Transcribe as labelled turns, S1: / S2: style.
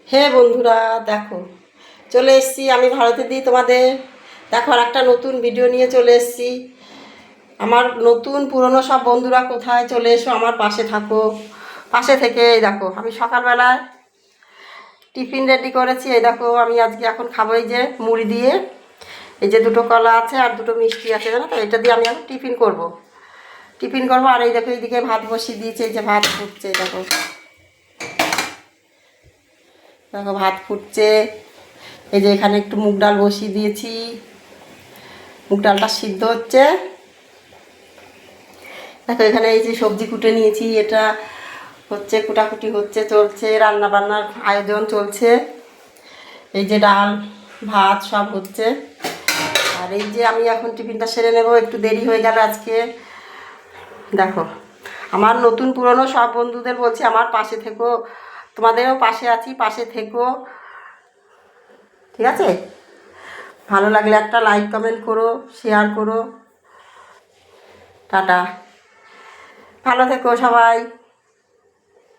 S1: হে বন্ধুরা, দেখো চলে এসেছি আমি ভারতে দিই তোমাদের। দেখো আর একটা নতুন ভিডিও নিয়ে চলে এসেছি। আমার নতুন পুরনো সব বন্ধুরা কোথায়, চলে এসো আমার পাশে থাকো। পাশে থেকে এই দেখো আমি সকালবেলায় টিফিন রেডি করেছি। এই দেখো আমি আজকে এখন খাবো এই যে মুড়ি দিয়ে, এই যে দুটো কলা আছে আর দুটো মিষ্টি আছে, জানো তো, এটা দিয়ে আমি এখন টিফিন করবো। আর এই দেখো এইদিকে ভাত বসিয়ে দিয়েছে, এই যে ভাত ফুটছে, এই দেখো দেখো ভাত ফুটছে। এই যে এখানে একটু মুগ ডাল বসিয়ে দিয়েছি, মুগ ডালটা সিদ্ধ হচ্ছে। দেখো এখানে এই যে সবজি কুটে নিয়েছি, এটা হচ্ছে কুটাকুটি হচ্ছে, চলছে রান্না বান্নার আয়োজন চলছে। এই যে ডাল ভাত সব হচ্ছে। আর এই যে আমি এখন টিফিনটা সেরে নেব, একটু দেরি হয়ে গেল আজকে। দেখো আমার নতুন পুরনো সব বন্ধুদের বলছি আমার পাশে থেকো, তোমাদেরও পাশে আছি, পাশে থেকো, ঠিক আছে? ভালো লাগলে একটা লাইক কমেন্ট করো, শেয়ার করো। টাটা, ভালো থেকো সবাই।